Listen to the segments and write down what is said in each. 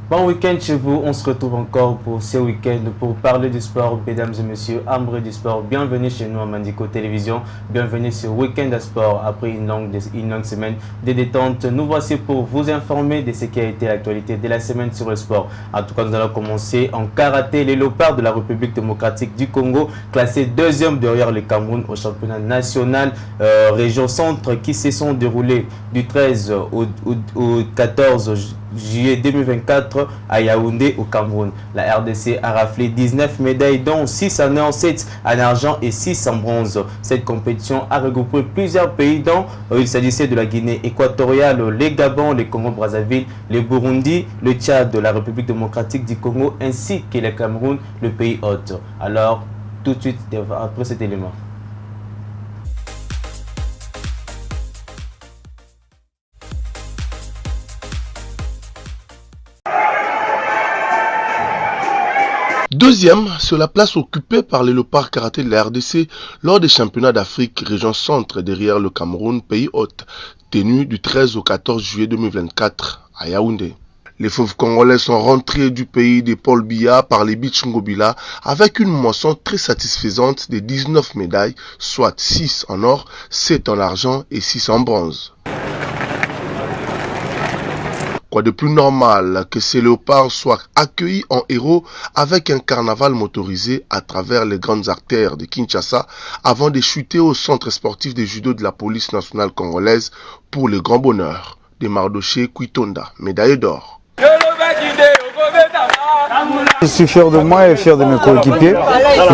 Bon week-end chez vous, on se retrouve encore pour ce week-end pour parler du sport, mesdames et messieurs, amoureux du sport. Bienvenue chez nous à Mandico Télévision, bienvenue sur Week-end à Sport après une longue semaine de détente. Nous voici pour vous informer de ce qui a été l'actualité de la semaine sur le sport. En tout cas, nous allons commencer en karaté. Les léopards de la République démocratique du Congo, classés deuxième derrière le Cameroun au championnat national région centre qui se sont déroulés du 13 au 14 juillet 2024 à Yaoundé au Cameroun. La RDC a raflé 19 médailles dont 6 en or, 7 en argent et 6 en bronze. Cette compétition a regroupé plusieurs pays dont il s'agissait de la Guinée équatoriale, le Gabon, le Congo-Brazzaville, le Burundi, le Tchad, la République démocratique du Congo ainsi que le Cameroun, le pays hôte. Alors, tout de suite après cet élément. Deuxième, sur la place occupée par les léopards karaté de la RDC lors des championnats d'Afrique région centre derrière le Cameroun, pays hôte, tenu du 13 au 14 juillet 2024 à Yaoundé. Les fauves congolais sont rentrés du pays des Paul Biya par les Beach Ngobila avec une moisson très satisfaisante de 19 médailles, soit 6 en or, 7 en argent et 6 en bronze. Quoi de plus normal que ces léopards soient accueillis en héros avec un carnaval motorisé à travers les grandes artères de Kinshasa avant de chuter au centre sportif de judo de la police nationale congolaise pour le grand bonheur de Mardoché Kwitonda, médaille d'or. Je suis fier de moi et fier de mes coéquipiers,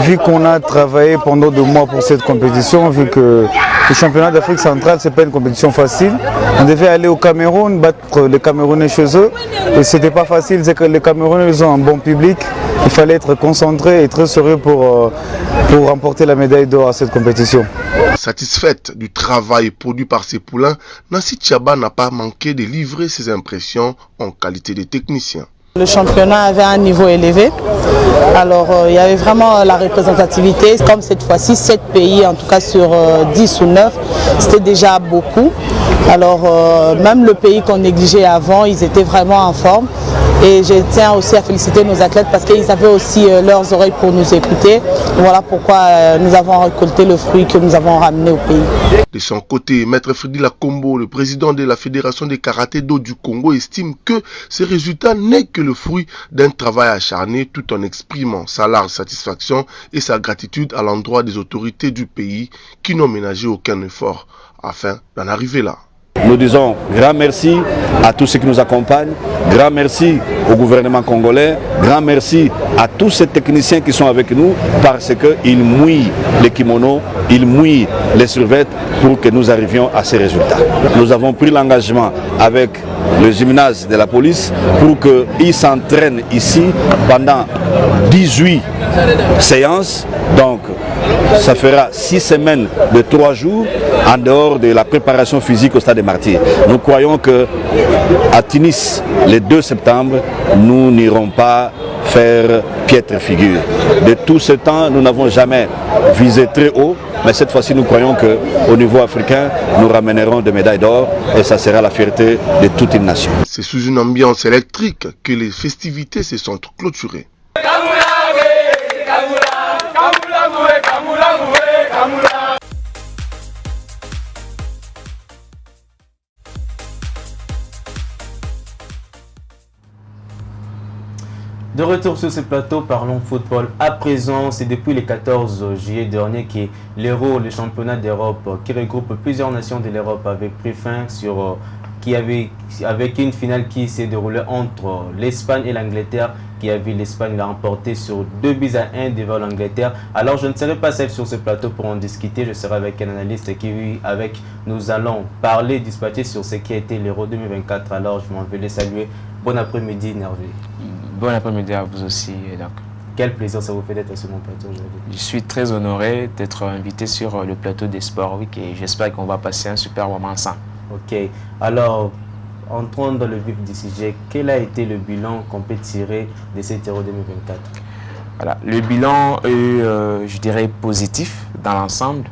vu qu'on a travaillé pendant 2 mois pour cette compétition, vu que le championnat d'Afrique centrale, ce n'est pas une compétition facile. On devait aller au Cameroun, battre les Camerounais chez eux, et ce n'était pas facile, c'est que les Camerounais ils ont un bon public, il fallait être concentré et très sérieux pour remporter la médaille d'or à cette compétition. Satisfaite du travail produit par ses poulains, Nancy Tchaba n'a pas manqué de livrer ses impressions en qualité de technicien. Le championnat avait un niveau élevé, alors il y avait vraiment la représentativité, comme cette fois-ci 7 pays en tout cas sur 10 ou 9, c'était déjà beaucoup. Alors même le pays qu'on négligeait avant, ils étaient vraiment en forme. Et je tiens aussi à féliciter nos athlètes parce qu'ils avaient aussi leurs oreilles pour nous écouter. Voilà pourquoi nous avons récolté le fruit que nous avons ramené au pays. De son côté, Maître Freddy Lakombo, le président de la Fédération des karaté-do du Congo, estime que ce résultat n'est que le fruit d'un travail acharné tout en exprimant sa large satisfaction et sa gratitude à l'endroit des autorités du pays qui n'ont ménagé aucun effort afin d'en arriver là. Nous disons grand merci à tous ceux qui nous accompagnent, grand merci au gouvernement congolais, grand merci à tous ces techniciens qui sont avec nous parce qu'ils mouillent les kimonos, ils mouillent les survêtements pour que nous arrivions à ces résultats. Nous avons pris l'engagement avec le gymnase de la police pour qu'ils s'entraînent ici pendant 18 séances. Donc ça fera 6 semaines de 3 jours en dehors de la préparation physique au stade des Martyrs. Nous croyons qu'à Tunis, le 2 septembre, nous n'irons pas faire piètre figure. De tout ce temps, nous n'avons jamais visé très haut, mais cette fois-ci, nous croyons qu'au niveau africain, nous ramènerons des médailles d'or et ça sera la fierté de toute une nation. C'est sous une ambiance électrique que les festivités se sont clôturées. De retour sur ce plateau, parlons football. À présent, c'est depuis le 14 juillet dernier que l'Euro, le championnat d'Europe, qui regroupe plusieurs nations de l'Europe, avait pris fin avec une finale qui s'est déroulée entre l'Espagne et l'Angleterre, qui a vu l'Espagne la remporter sur 2-1 devant l'Angleterre. Alors je ne serai pas seul sur ce plateau pour en discuter, je serai avec un analyste nous allons parler, dispatcher sur ce qui a été l'Euro 2024. Alors je m'en vais les saluer. Bon après-midi Nervé. Bon après-midi à vous aussi. Donc. Quel plaisir ça vous fait d'être sur mon plateau aujourd'hui. Je suis très honoré d'être invité sur le plateau des Sports Week et j'espère qu'on va passer un super moment ensemble. Ok, alors entrons dans le vif du sujet. Quel a été le bilan qu'on peut tirer de cet Euro 2024? Voilà, le bilan est, je dirais, positif dans l'ensemble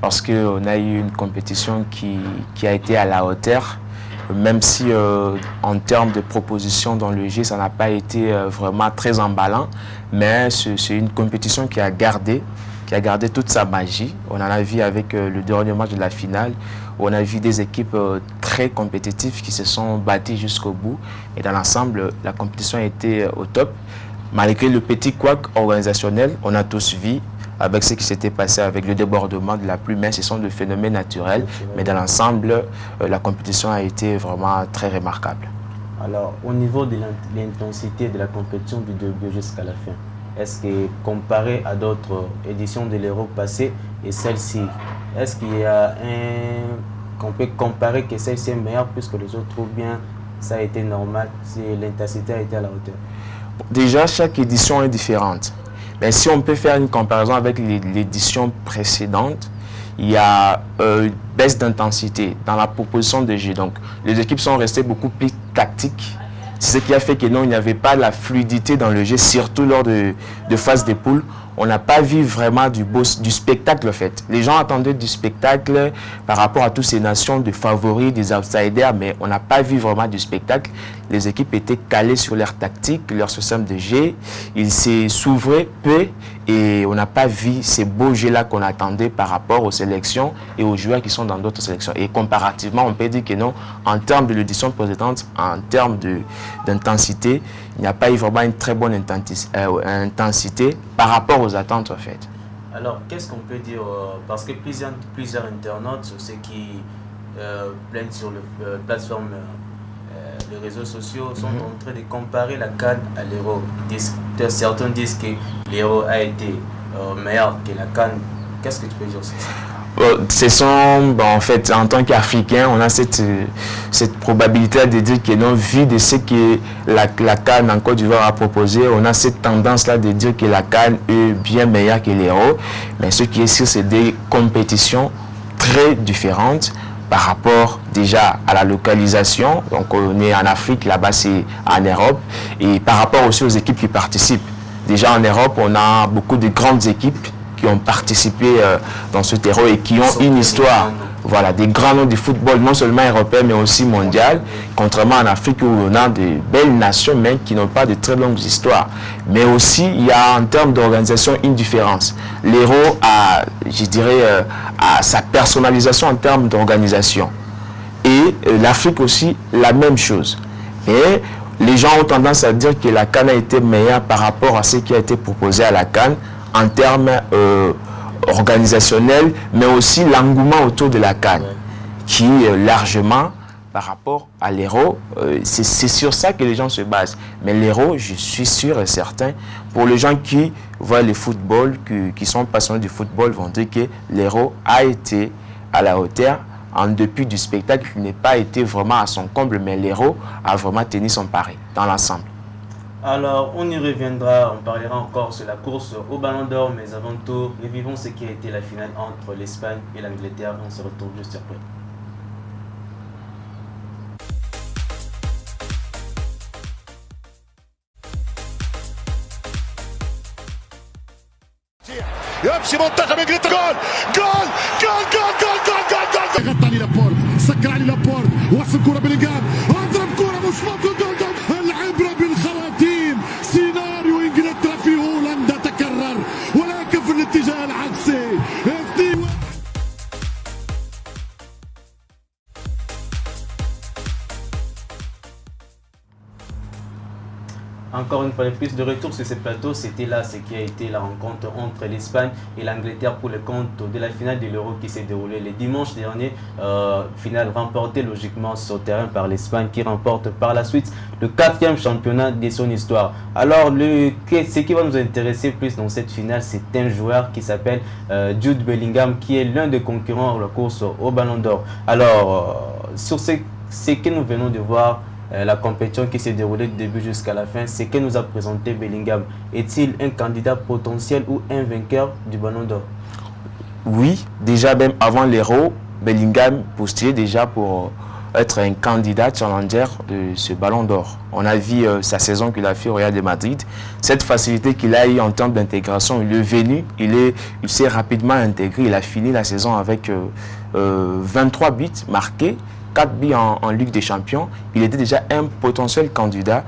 parce qu'on a eu une compétition qui a été à la hauteur même si en termes de propositions dans le jeu, ça n'a pas été vraiment très emballant, mais c'est une compétition qui a gardé toute sa magie. On en a vu avec le dernier match de la finale, où on a vu des équipes très compétitives qui se sont battues jusqu'au bout. Et dans l'ensemble, la compétition a été au top. Malgré le petit couac organisationnel, on a tous vu avec ce qui s'était passé avec le débordement de la pluie, mais ce sont des phénomènes naturels. Mais dans l'ensemble, la compétition a été vraiment très remarquable. Alors, au niveau de l'intensité de la compétition du début jusqu'à la fin, est-ce que comparé à d'autres éditions de l'Euro passées et celle-ci, est-ce qu'il y a qu'on peut comparer que celle-ci est meilleure plus que les autres ou bien ça a été normal, si l'intensité a été à la hauteur? Déjà, chaque édition est différente. Mais si on peut faire une comparaison avec l'édition précédente, il y a une baisse d'intensité dans la proposition de jeu. Donc, les équipes sont restées beaucoup plus tactiques. C'est ce qui a fait que non, il n'y avait pas la fluidité dans le jeu, surtout lors de phase de poule. On n'a pas vu vraiment du spectacle en fait. Les gens attendaient du spectacle par rapport à toutes ces nations de favoris, des outsiders, mais on n'a pas vu vraiment du spectacle. Les équipes étaient calées sur leur tactique, leur système de jeu. Ils s'ouvraient peu et on n'a pas vu ces beaux jeux-là qu'on attendait par rapport aux sélections et aux joueurs qui sont dans d'autres sélections. Et comparativement, on peut dire que non, en termes de l'édition précédente, en termes d'intensité, il n'y a pas eu vraiment une très bonne intensité par rapport aux attentes en fait. Alors, qu'est-ce qu'on peut dire parce que plusieurs internautes, ceux qui plaignent sur les plateformes, les réseaux sociaux, sont en train de comparer la CAN à l'Euro. Certains disent que l'Euro a été meilleur que la CAN. Qu'est-ce que tu peux dire sur ça? En fait, en tant qu'Africain, on a cette probabilité de dire que non, vu de ce que la CAN en Côte d'Ivoire a proposé, on a cette tendance-là de dire que la CAN est bien meilleure que l'Euro. Mais ce qui est sûr, c'est des compétitions très différentes par rapport déjà à la localisation. Donc, on est en Afrique, là-bas, c'est en Europe. Et par rapport aussi aux équipes qui participent. Déjà, en Europe, on a beaucoup de grandes équipes qui ont participé dans ce terreau et qui ont une histoire, voilà, des grands noms du football, non seulement européen, mais aussi mondial, contrairement en Afrique où on a de belles nations, mais qui n'ont pas de très longues histoires. Mais aussi, il y a en termes d'organisation une différence. L'Euro a, je dirais, a sa personnalisation en termes d'organisation. Et l'Afrique aussi, la même chose. Et les gens ont tendance à dire que la CAN a été meilleure par rapport à ce qui a été proposé à la CAN, en termes organisationnels, mais aussi l'engouement autour de la CAN, qui largement, par rapport à l'Euro, c'est sur ça que les gens se basent. Mais l'Euro, je suis sûr et certain, pour les gens qui voient le football, qui sont passionnés du football, vont dire que l'Euro a été à la hauteur, en dépit du spectacle qui n'est pas été vraiment à son comble, mais l'Euro a vraiment tenu son pari dans l'ensemble. Alors, on y reviendra, on parlera encore sur la course au Ballon d'Or, mais avant tout, revivons ce qui a été la finale entre l'Espagne et l'Angleterre. On se retrouve juste après. يمشي منتخب انجلترا جول جول جول جول جول جول جول جول غطى علي لابورت سكر علي لابورت وصل كرة بلينغهام اضرب كرة مش ممكن جول جول العبرة بالخواتيم سيناريو انجلترا في هولندا تكرر ولكن في الاتجاه العكسي Encore une fois de plus de retour sur ce plateau, c'était là ce qui a été la rencontre entre l'Espagne et l'Angleterre pour le compte de la finale de l'Euro qui s'est déroulée le dimanche dernier. Finale remportée logiquement sur le terrain par l'Espagne qui remporte par la suite le 4e championnat de son histoire. Alors ce qui va nous intéresser plus dans cette finale, c'est un joueur qui s'appelle Jude Bellingham qui est l'un des concurrents à la course au Ballon d'Or. Alors sur ce que nous venons de voir, la compétition qui s'est déroulée du début jusqu'à la fin, c'est que nous a présenté Bellingham. Est-il un candidat potentiel ou un vainqueur du Ballon d'Or? Oui, déjà même avant l'Euro, Bellingham postulait déjà pour être un candidat challenger de ce Ballon d'Or. On a vu sa saison qu'il a fait au Real de Madrid, cette facilité qu'il a eu en termes d'intégration. Il est venu, il s'est rapidement intégré, il a fini la saison avec 23 buts marqués, 4 buts en Ligue des Champions, il était déjà un potentiel candidat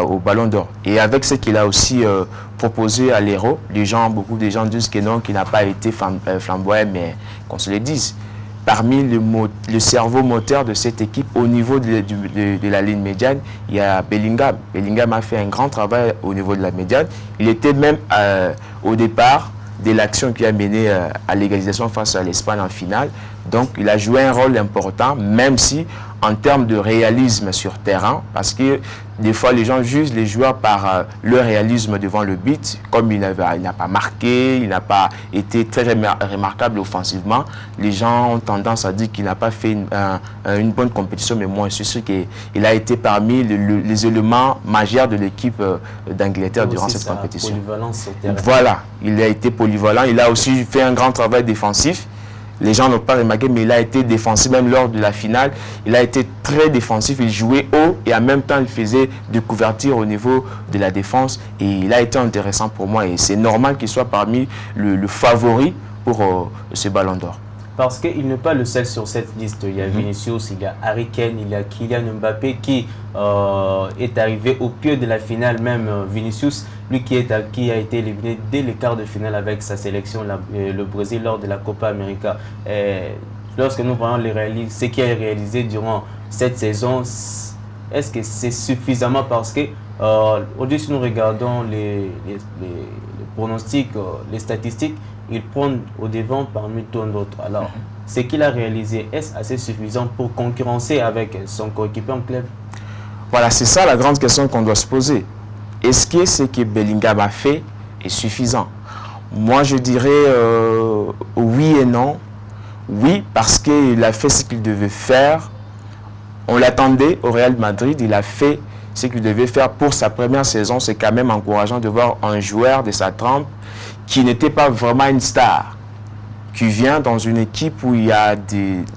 au Ballon d'Or. Et avec ce qu'il a aussi proposé à l'Hérault, beaucoup de gens disent que non, qu'il n'a pas été flamboyant, mais qu'on se le dise. Parmi le cerveau moteur de cette équipe, au niveau de la ligne médiane, il y a Bellingham. Bellingham a fait un grand travail au niveau de la médiane. Il était même au départ de l'action qui a mené à l'égalisation face à l'Espagne en finale. Donc, il a joué un rôle important, même si en termes de réalisme sur terrain, parce que des fois, les gens jugent les joueurs par leur réalisme devant le but, comme il n'a pas marqué, il n'a pas été très remarquable offensivement. Les gens ont tendance à dire qu'il n'a pas fait une bonne compétition, mais moi, je suis sûr qu'il a été parmi les éléments majeurs de l'équipe d'Angleterre durant cette compétition. Voilà, il a été polyvalent, il a aussi fait un grand travail défensif. Les gens n'ont pas remarqué, mais il a été défensif, même lors de la finale. Il a été très défensif, il jouait haut et en même temps, il faisait des couvertures au niveau de la défense. Et il a été intéressant pour moi et c'est normal qu'il soit parmi le favori pour ce Ballon d'Or. Parce qu'il n'est pas le seul sur cette liste. Il y a Vinicius, il y a Harry Kane, il y a Kylian Mbappé qui est arrivé au pied de la finale. Même Vinicius, lui qui a été éliminé dès les quarts de finale avec sa sélection, le Brésil, lors de la Copa América. Et lorsque nous voyons ce qui est réalisé durant cette saison, est-ce que c'est suffisamment? Parce que aujourd'hui, si nous regardons les pronostics, les statistiques, il prend au devant parmi tant d'autres. Alors, ce qu'il a réalisé, est-ce assez suffisant pour concurrencer avec son coéquipier en club? Voilà, c'est ça la grande question qu'on doit se poser. Est-ce que ce que Bellingham a fait est suffisant? Moi, je dirais oui et non. Oui, parce qu'il a fait ce qu'il devait faire. On l'attendait au Real Madrid, il a fait ce qu'il devait faire pour sa première saison. C'est quand même encourageant de voir un joueur de sa trempe qui n'était pas vraiment une star, qui vient dans une équipe où il y a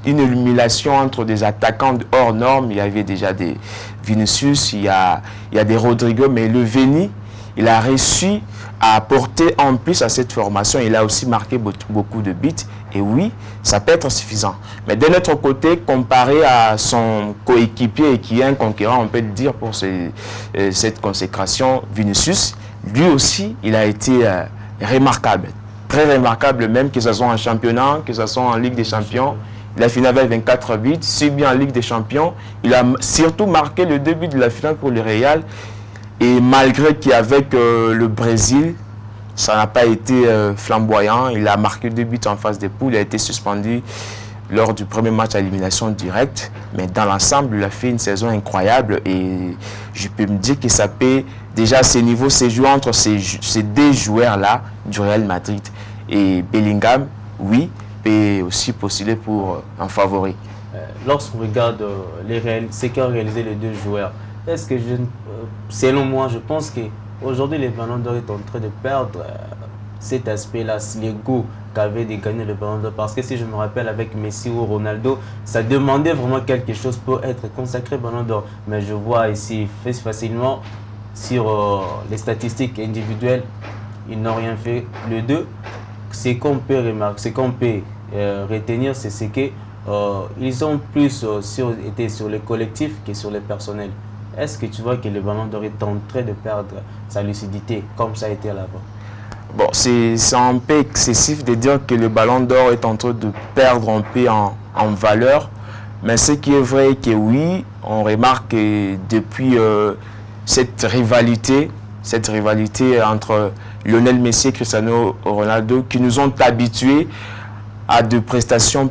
une élimination entre des attaquants hors normes. Il y avait déjà des Vinicius, il y a des Rodrigo, mais le Veni, il a réussi à apporter en plus à cette formation. Il a aussi marqué beaucoup de buts. Et oui, ça peut être suffisant. Mais d'un autre côté, comparé à son coéquipier qui est un concurrent, on peut le dire pour cette consécration, Vinicius, lui aussi, il a été remarquable. Très remarquable même, que ce soit en championnat, que ce soit en Ligue des Champions. Il a fini avec 24 buts, si bien en Ligue des Champions. Il a surtout marqué le début de la finale pour le Real. Et malgré qu'avec le Brésil, ça n'a pas été flamboyant. Il a marqué 2 buts en phase de poule. Il a été suspendu lors du premier match à élimination directe. Mais dans l'ensemble, il a fait une saison incroyable. Et je peux me dire que ça peut déjà à ce niveau, c'est joué entre ces deux joueurs-là du Real Madrid. Et Bellingham, oui, peut aussi postuler pour un favori. Lorsqu'on regarde ce qu'ont réalisé les deux joueurs, est-ce que, selon moi, je pense qu'aujourd'hui, les Ballons d'Or est en train de perdre cet aspect-là, les goûts qu'avait de gagner le Ballon d'Or. Parce que si je me rappelle avec Messi ou Ronaldo, ça demandait vraiment quelque chose pour être consacré Ballon d'Or. Mais je vois ici facilement sur les statistiques individuelles, ils n'ont rien fait. Le deux, ce qu'on peut remarquer, ce qu'on peut retenir, c'est ce qu'ils ont plus été sur les collectifs que sur les personnels. Est-ce que tu vois que le Ballon d'Or est en train de perdre sa lucidité comme ça a été à l'avant? Bon, c'est un peu excessif de dire que le Ballon d'Or est en train de perdre un peu en valeur. Mais ce qui est vrai que oui, on remarque que depuis cette rivalité entre Lionel Messi et Cristiano Ronaldo qui nous ont habitués à des prestations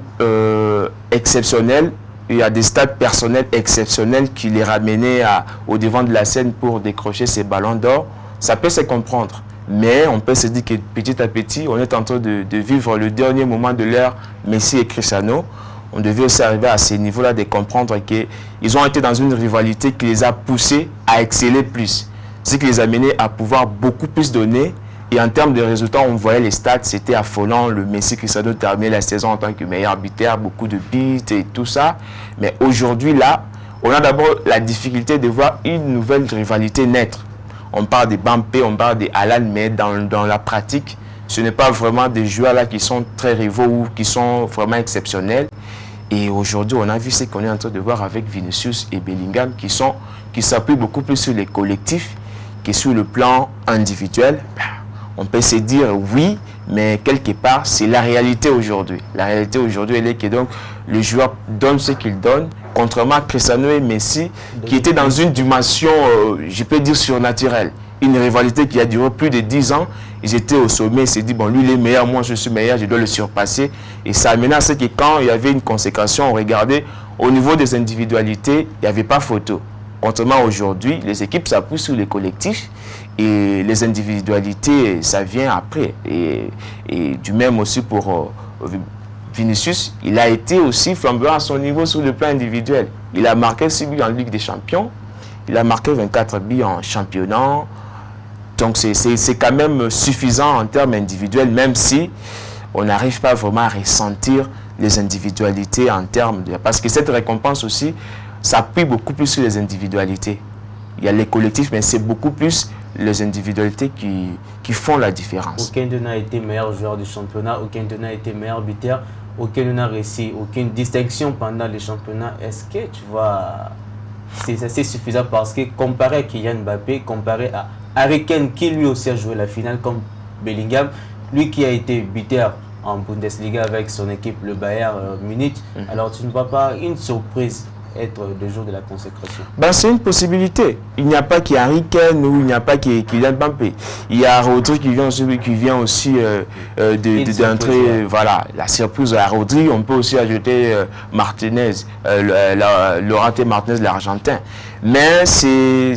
exceptionnelles et à des stats personnels exceptionnels qui les ramenaient au devant de la scène pour décrocher ces ballons d'or, ça peut se comprendre. Mais on peut se dire que petit à petit, on est en train de vivre le dernier moment de l'ère Messi et Cristiano. On devait aussi arriver à ces niveaux-là de comprendre qu'ils ont été dans une rivalité qui les a poussés à exceller plus. Ce qui les a menés à pouvoir beaucoup plus donner. Et en termes de résultats, on voyait les stats, c'était affolant. Le Messi Cristiano terminait la saison en tant que meilleur buteur, beaucoup de buts et tout ça. Mais aujourd'hui, là, on a d'abord la difficulté de voir une nouvelle rivalité naître. On parle de Mbappé, on parle de Haaland, mais dans la pratique, ce n'est pas vraiment des joueurs là qui sont très rivaux ou qui sont vraiment exceptionnels. Et aujourd'hui, on a vu ce qu'on est en train de voir avec Vinicius et Bellingham qui s'appuient beaucoup plus sur les collectifs que sur le plan individuel. On peut se dire oui, mais quelque part, c'est la réalité aujourd'hui. La réalité aujourd'hui, elle est que donc le joueur donne ce qu'il donne, contrairement à Cristiano et Messi, qui étaient dans une dimension, je peux dire, surnaturelle. Une rivalité qui a duré plus de 10 ans. Ils étaient au sommet, ils se dit, bon, lui il est meilleur, moi je suis meilleur, je dois le surpasser. Et ça amenait à ce que quand il y avait une consécration, on regardait au niveau des individualités, il n'y avait pas photo. Contrairement aujourd'hui, les équipes s'appuient sur les collectifs et les individualités, ça vient après. Et du même aussi pour Vinicius, il a été aussi flamboyant à son niveau sur le plan individuel. Il a marqué 6 buts en Ligue des Champions, il a marqué 24 buts en championnat. Donc c'est quand même suffisant en termes individuels, même si on n'arrive pas vraiment à ressentir les individualités en termes de... Parce que cette récompense aussi s'appuie beaucoup plus sur les individualités. Il y a les collectifs, mais c'est beaucoup plus les individualités qui font la différence. Aucun d'eux n'a été meilleur joueur du championnat, aucun d'eux n'a été meilleur buteur, aucun d'eux n'a réussi aucune distinction pendant les championnats. Est-ce que tu vois, c'est assez suffisant parce que comparé à Kylian Mbappé, comparé à Harry Kane qui lui aussi a joué la finale comme Bellingham, lui qui a été buteur en Bundesliga avec son équipe le Bayern Munich, alors tu ne vois pas une surprise être le jour de la consécration? Ben, c'est une possibilité. Il n'y a pas qu'Harry Kane ou il n'y a pas Kylian Mbappé. Il y a Rodri qui vient aussi d'entrer. Voilà, la surprise à Rodri. On peut aussi ajouter Martinez, Laurent Martinez, l'Argentin. Mais c'est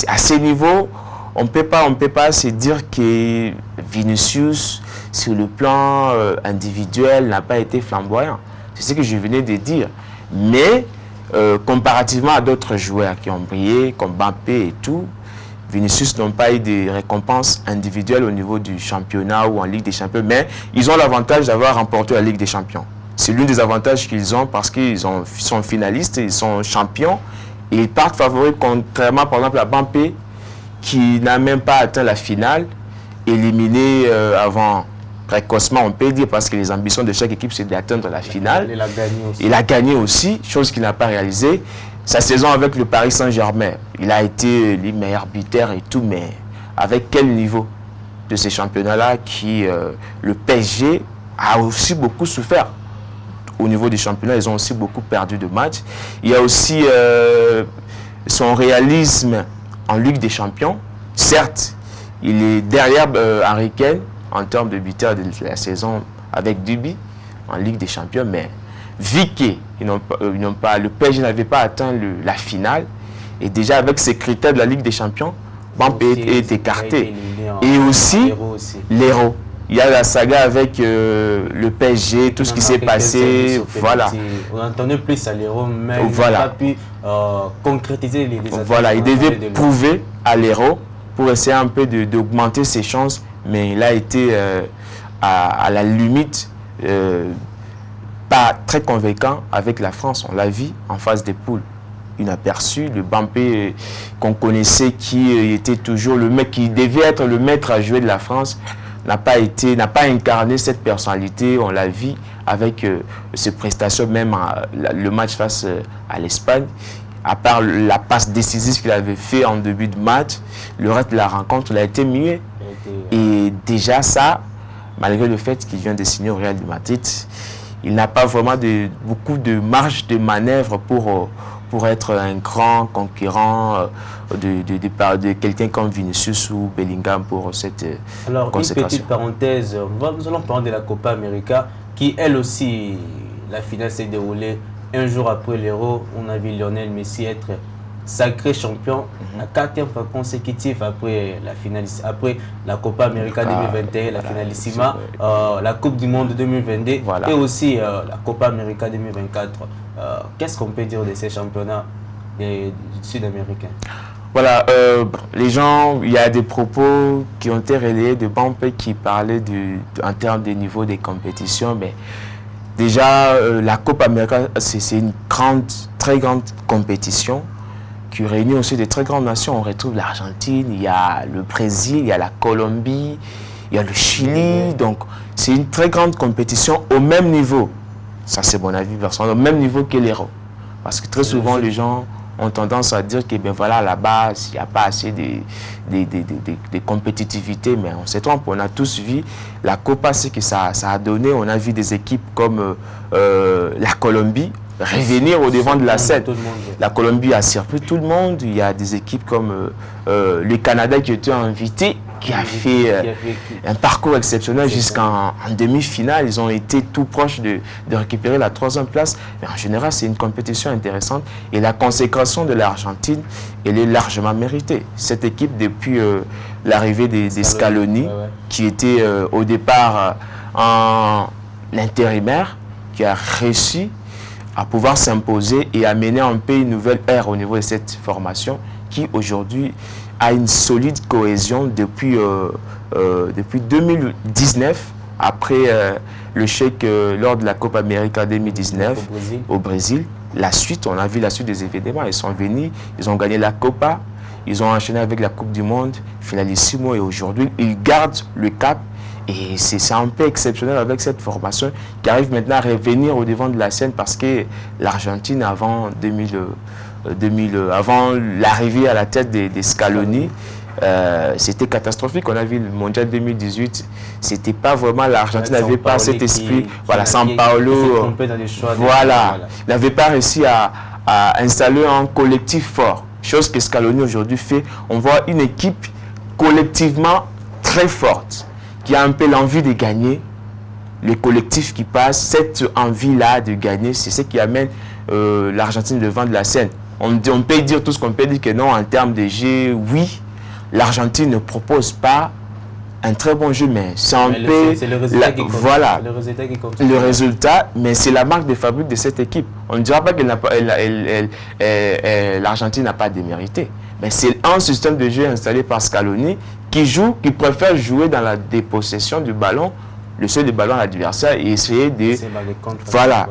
à ce niveau, on peut pas se dire que Vinicius, sur le plan individuel, n'a pas été flamboyant. C'est ce que je venais de dire. Mais comparativement à d'autres joueurs qui ont brillé, comme Mbappé et tout, Vinicius n'ont pas eu de récompenses individuelles au niveau du championnat ou en Ligue des Champions, mais ils ont l'avantage d'avoir remporté la Ligue des Champions. C'est l'un des avantages qu'ils ont parce qu'ils sont finalistes, ils sont champions et ils partent favoris, contrairement par exemple à Mbappé qui n'a même pas atteint la finale, éliminé avant précocement, on peut dire, parce que les ambitions de chaque équipe, c'est d'atteindre la finale. Il a gagné aussi, chose qu'il n'a pas réalisée. Sa saison avec le Paris Saint-Germain, il a été le meilleur buteur et tout, mais avec quel niveau de ces championnats-là qui le PSG a aussi beaucoup souffert. Au niveau des championnats, ils ont aussi beaucoup perdu de matchs. Il y a aussi son réalisme en Ligue des Champions. Certes, il est derrière Harry Kane en termes de buteur de la saison avec Duby en Ligue des Champions, mais vu que le PSG n'avait pas atteint la finale, et déjà avec ces critères de la Ligue des Champions, Mbappé est écarté. Et aussi, l'héros. Il y a la saga avec le PSG, tout ce qui s'est passé, voilà. On entendait plus à l'héros, mais il n'a pas pu concrétiser les attentes. Voilà, il devait prouver à l'héros pour essayer un peu d'augmenter ses chances, mais il a été à la limite pas très convaincant avec la France. On l'a vu en phase des poules. Inaperçu, le Mbappé qu'on connaissait qui était toujours le mec qui devait être le maître à jouer de la France n'a pas incarné cette personnalité. On l'a vu avec ses prestations, même le match face à l'Espagne. À part la passe décisive qu'il avait fait en début de match, le reste de la rencontre, il a été muet. Et déjà ça, malgré le fait qu'il vient de signer au Real de Madrid, il n'a pas vraiment beaucoup de marge de manœuvre pour être un grand concurrent de quelqu'un comme Vinicius ou Bellingham pour cette Alors, consécration. Une petite parenthèse, nous allons parler de la Copa América, qui elle aussi, la finale s'est déroulée un jour après l'Euro. On a vu Lionel Messi être sacré champion, la 4e fois consécutive après la finale, après la Copa América 2021, la finalissima, la Coupe du Monde 2022 voilà. Et aussi la Copa América 2024. Qu'est-ce qu'on peut dire de ces championnats sud-américains? Voilà, les gens, il y a des propos qui ont été relayés de Mbappé qui parlaient en termes de niveau des compétitions, mais déjà la Copa América, c'est une très grande compétition qui réunit aussi des très grandes nations. On retrouve l'Argentine, il y a le Brésil, il y a la Colombie, il y a le Chili. Donc, c'est une très grande compétition au même niveau Ça, c'est mon avis personnel, au même niveau que l'Hérault. Parce que très souvent, les gens ont tendance à dire que ben voilà, là-bas, il n'y a pas assez de compétitivité, mais on se trompe. On a tous vu la Copa, ce que ça a donné. On a vu des équipes comme la Colombie revenir au devant de la scène. La Colombie a surpris tout le monde. Il y a des équipes comme le Canada qui était invité, qui a fait un parcours exceptionnel jusqu'en demi-finale. Ils ont été tout proches de récupérer la 3e place. Mais en général, c'est une compétition intéressante. Et la consécration de l'Argentine, elle est largement méritée. Cette équipe, depuis l'arrivée des Scaloni, qui était au départ en intérimaire, qui a réussi à pouvoir s'imposer et amener un peu une nouvelle ère au niveau de cette formation, qui aujourd'hui a une solide cohésion depuis 2019, après le chèque lors de la Copa América 2019 au Brésil. La suite, on a vu la suite des événements. Ils sont venus, ils ont gagné la Copa, ils ont enchaîné avec la Coupe du Monde, finalissimo, et aujourd'hui, ils gardent le cap. Et c'est un peu exceptionnel avec cette formation qui arrive maintenant à revenir au devant de la scène, parce que l'Argentine, avant l'arrivée à la tête des Scaloni, c'était catastrophique. On a vu le Mondial 2018, c'était pas vraiment, l'Argentine n'avait pas cet esprit, voilà, Sampaoli, voilà, n'avait pas réussi à installer un collectif fort, chose que Scaloni aujourd'hui fait. On voit une équipe collectivement très forte, qui a un peu l'envie de gagner, le collectif qui passe, cette envie-là de gagner, c'est ce qui amène l'Argentine devant de la scène. On peut dire tout ce qu'on peut dire, que non, en termes de jeu, oui, l'Argentine ne propose pas un très bon jeu, mais c'est un peu... C'est le résultat qui compte. Voilà, le résultat qui compte. Le résultat, mais c'est la marque de fabrique de cette équipe. On ne dira pas que l'Argentine n'a pas démérité, mais c'est un système de jeu installé par Scaloni, qui préfère jouer dans la dépossession du ballon, le seul du ballon à l'adversaire, et essayer de,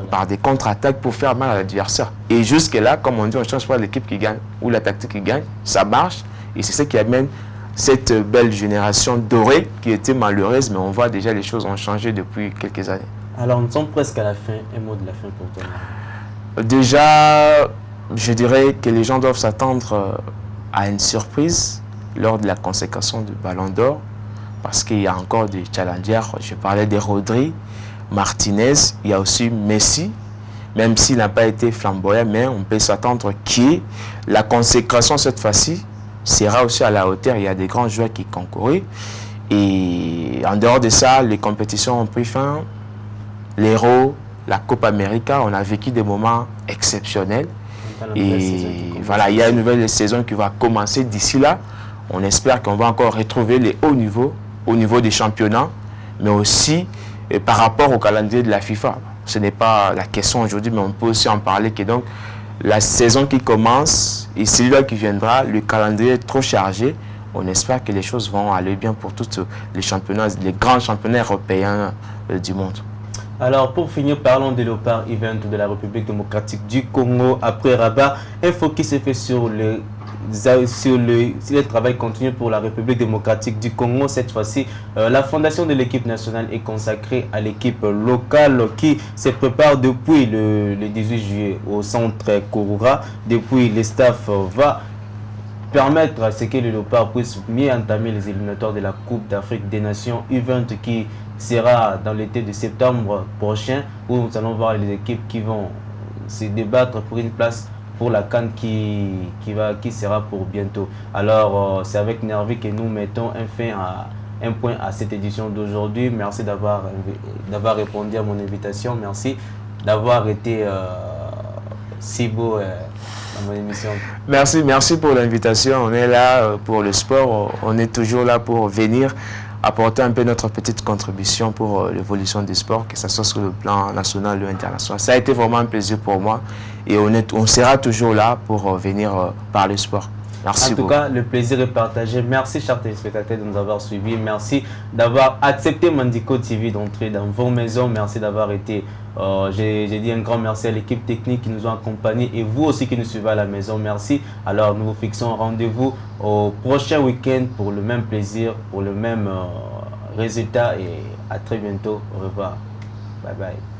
par des contre-attaques pour faire mal à l'adversaire. Et jusque-là, comme on dit, on ne change pas l'équipe qui gagne ou la tactique qui gagne, ça marche, et c'est ce qui amène cette belle génération dorée qui était malheureuse, mais on voit déjà les choses ont changé depuis quelques années. Alors, nous sommes presque à la fin. Un mot de la fin pour toi. Déjà, je dirais que les gens doivent s'attendre à une surprise lors de la consécration du Ballon d'Or, parce qu'il y a encore des challengers. Je parlais de Rodri, Martinez, il y a aussi Messi, même s'il n'a pas été flamboyant, mais on peut s'attendre que la consécration cette fois-ci sera aussi à la hauteur. Il y a des grands joueurs qui concourent. Et en dehors de ça, les compétitions ont pris fin. L'Hérault, la Copa América, on a vécu des moments exceptionnels. Et voilà, il y a une nouvelle saison qui va commencer d'ici là. On espère qu'on va encore retrouver les hauts niveaux, au niveau des championnats, mais aussi par rapport au calendrier de la FIFA. Ce n'est pas la question aujourd'hui, mais on peut aussi en parler, que donc la saison qui commence et celui-là qui viendra, le calendrier est trop chargé. On espère que les choses vont aller bien pour tous les championnats, les grands championnats européens du monde. Alors, pour finir, parlons de Léopard Event de la République démocratique du Congo après Rabat. Un focus s'est fait sur le travail continu pour la République démocratique du Congo. Cette fois-ci, la fondation de l'équipe nationale est consacrée à l'équipe locale qui se prépare depuis le 18 juillet au centre Kouroura. Depuis, le staff va permettre à ce que les Léopards puissent mieux entamer les éliminatoires de la Coupe d'Afrique des Nations Event qui sera dans l'été de septembre prochain, où nous allons voir les équipes qui vont se débattre pour une place pour la CAN qui sera pour bientôt. Alors, c'est avec Nervi que nous mettons un point à cette édition d'aujourd'hui. Merci d'avoir répondu à mon invitation. Merci d'avoir été si beau dans mon émission. Merci pour l'invitation. On est là pour le sport. On est toujours là pour venir apporter un peu notre petite contribution pour l'évolution du sport, que ce soit sur le plan national ou international. Ça a été vraiment un plaisir pour moi et on sera toujours là pour venir parler sport. Merci beaucoup. En tout cas, le plaisir est partagé. Merci, chers téléspectateurs, de nous avoir suivis. Merci d'avoir accepté Mandiko TV d'entrer dans vos maisons. Merci d'avoir été, j'ai dit un grand merci à l'équipe technique qui nous a accompagnés et vous aussi qui nous suivez à la maison. Merci. Alors, nous vous fixons rendez-vous au prochain week-end pour le même plaisir, pour le même résultat et à très bientôt. Au revoir. Bye bye.